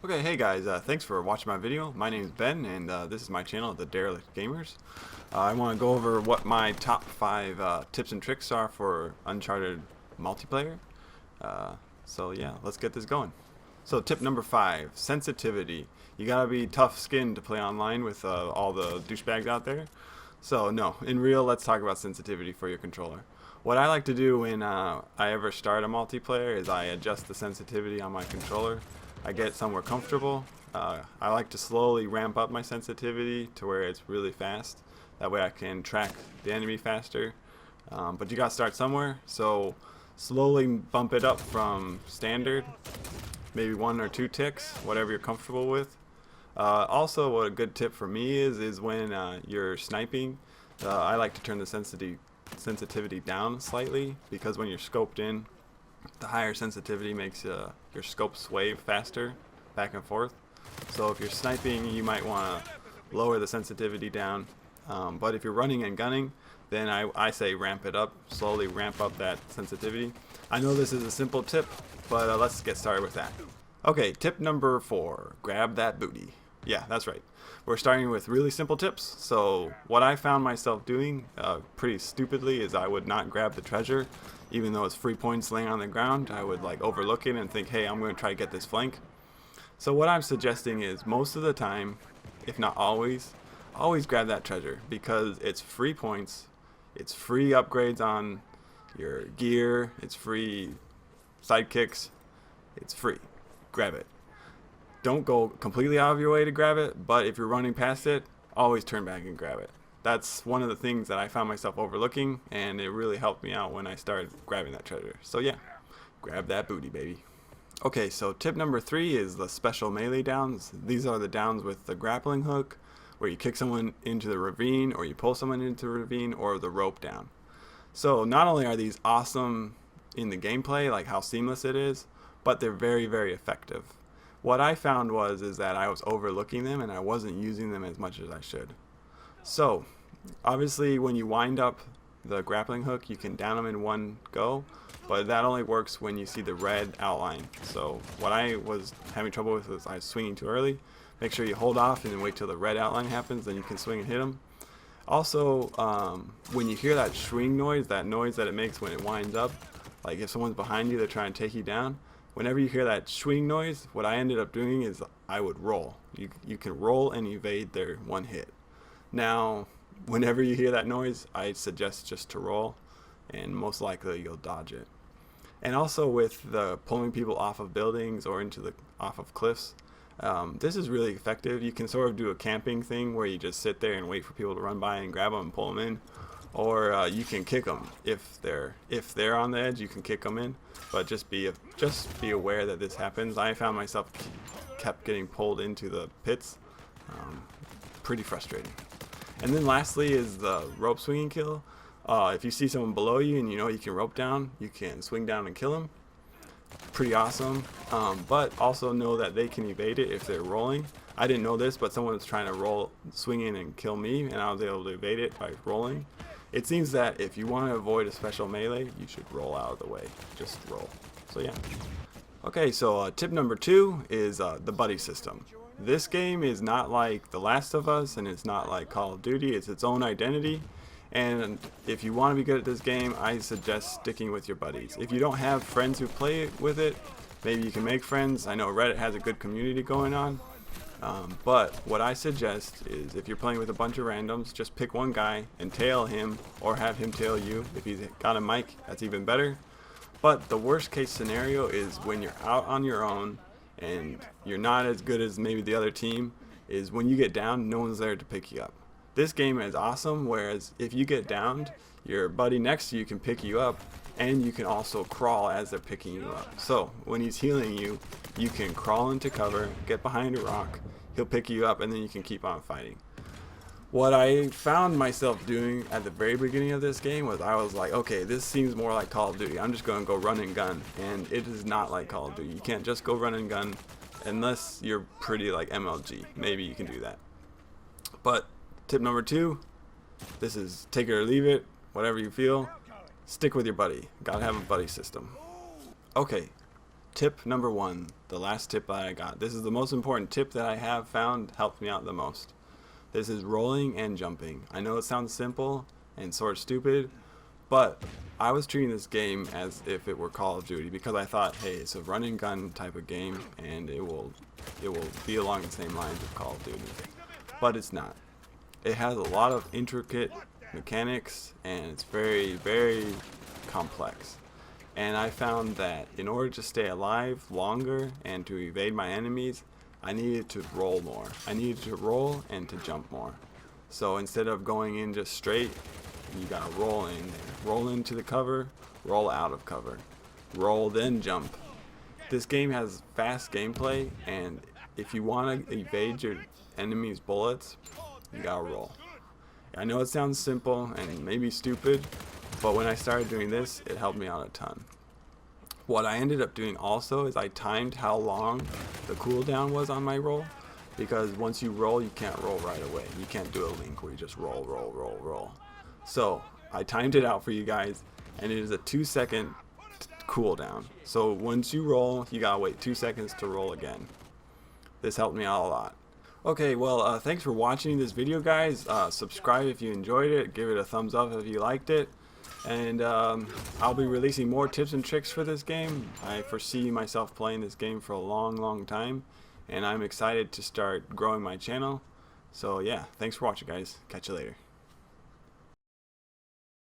Okay, hey guys, thanks for watching my video. My name is Ben, and this is my channel, The Derelict Gamers. I want to go over what my top 5 tips and tricks are for Uncharted multiplayer. So yeah, let's get this going. So tip number 5, sensitivity. You gotta be tough-skinned to play online with all the douchebags out there. So no, in real, let's talk about sensitivity for your controller. What I like to do when I ever start a multiplayer is I adjust the sensitivity on my controller. I get somewhere comfortable. I like to slowly ramp up my sensitivity to where it's really fast. That way I can track the enemy faster. But you gotta start somewhere, so slowly bump it up from standard, maybe 1 or 2 ticks, whatever you're comfortable with. Also, what a good tip for me is when you're sniping, I like to turn the sensitivity down slightly, because when you're scoped in, the higher sensitivity makes your scope sway faster back and forth. So if you're sniping, you might want to lower the sensitivity down. But if you're running and gunning, then I say ramp it up, slowly ramp up that sensitivity. I know this is a simple tip, but let's get started with that. Okay, tip number 4, grab that booty. Yeah, that's right. We're starting with really simple tips. So what I found myself doing pretty stupidly is I would not grab the treasure. Even though it's free points laying on the ground, I would like overlook it and think, hey, I'm going to try to get this flank. So what I'm suggesting is most of the time, if not always grab that treasure, because it's free points, it's free upgrades on your gear, it's free sidekicks, it's free. Grab it. Don't go completely out of your way to grab it, but if you're running past it, always turn back and grab it. That's one of the things that I found myself overlooking, and it really helped me out when I started grabbing that treasure. So yeah, grab that booty, baby. Okay, so tip number 3 is the special melee downs. These are the downs with the grappling hook, where you kick someone into the ravine, or you pull someone into the ravine, or the rope down. So not only are these awesome in the gameplay, like how seamless it is, but they're very, very effective. What I found is that I was overlooking them and I wasn't using them as much as I should. So, obviously when you wind up the grappling hook, you can down them in one go, but that only works when you see the red outline. So what I was having trouble with was I was swinging too early. Make sure you hold off and then wait till the red outline happens, then you can swing and hit them. Also, when you hear that swing noise, that noise that it makes when it winds up, like if someone's behind you, they're trying to take you down, whenever you hear that swing noise, what I ended up doing is I would roll. You can roll and evade their one hit. Now, whenever you hear that noise, I suggest just to roll, and most likely you'll dodge it. And also with the pulling people off of buildings or off of cliffs, this is really effective. You can sort of do a camping thing where you just sit there and wait for people to run by and grab them and pull them in, or you can kick them if they're on the edge. You can kick them in, but just be aware that this happens. I found myself kept getting pulled into the pits. Pretty frustrating. And then lastly is the rope swinging kill. If you see someone below you and you know you can rope down, you can swing down and kill them. Pretty awesome. But also know that they can evade it if they're rolling. I didn't know this, but someone was trying to swing in and kill me, and I was able to evade it by rolling. It seems that if you want to avoid a special melee, you should roll out of the way. Just roll. So yeah. Okay, so tip number 2 is the buddy system. This game is not like The Last of Us, and it's not like Call of Duty. It's its own identity, and if you want to be good at this game, I suggest sticking with your buddies. If you don't have friends who play with it, maybe you can make friends. I know Reddit has a good community going on, but what I suggest is if you're playing with a bunch of randoms, just pick one guy and tail him, or have him tail you. If he's got a mic, that's even better. But the worst case scenario is when you're out on your own and you're not as good as maybe the other team, is when you get down, no one's there to pick you up. This game is awesome, whereas if you get downed, your buddy next to you can pick you up, and you can also crawl as they're picking you up. So when he's healing you, you can crawl into cover, get behind a rock, he'll pick you up, and then you can keep on fighting. What I found myself doing at the very beginning of this game was I was like, okay, this seems more like Call of Duty. I'm just going to go run and gun, and it is not like Call of Duty. You can't just go run and gun unless you're pretty like MLG. Maybe you can do that. But tip number 2, this is take it or leave it, whatever you feel. Stick with your buddy. Gotta have a buddy system. Okay, Tip number 1, the last tip that I got. This is the most important tip that I have found, helped me out the most. This is rolling and jumping. I know it sounds simple and sort of stupid, but I was treating this game as if it were Call of Duty because I thought, hey, it's a run and gun type of game and it will be along the same lines of Call of Duty. But it's not. It has a lot of intricate mechanics and it's very, very complex. And I found that in order to stay alive longer and to evade my enemies, I needed to roll more. I needed to roll and to jump more. So instead of going in just straight, you gotta roll in there. Roll into the cover, roll out of cover. Roll, then jump. This game has fast gameplay, and if you want to evade your enemy's bullets, you gotta roll. I know it sounds simple and maybe stupid, but when I started doing this, it helped me out a ton. What I ended up doing also is I timed how long the cooldown was on my roll, because once you roll, you can't roll right away. You can't do a link where you just roll, roll, roll, roll. So I timed it out for you guys, and it is a 2-second cooldown. So once you roll, you gotta wait 2 seconds to roll again. This helped me out a lot. Okay, well, thanks for watching this video, guys. Subscribe if you enjoyed it. Give it a thumbs up if you liked it. And I'll be releasing more tips and tricks for this game. I foresee myself playing this game for a long, long time. And I'm excited to start growing my channel. So yeah, thanks for watching, guys. Catch you later.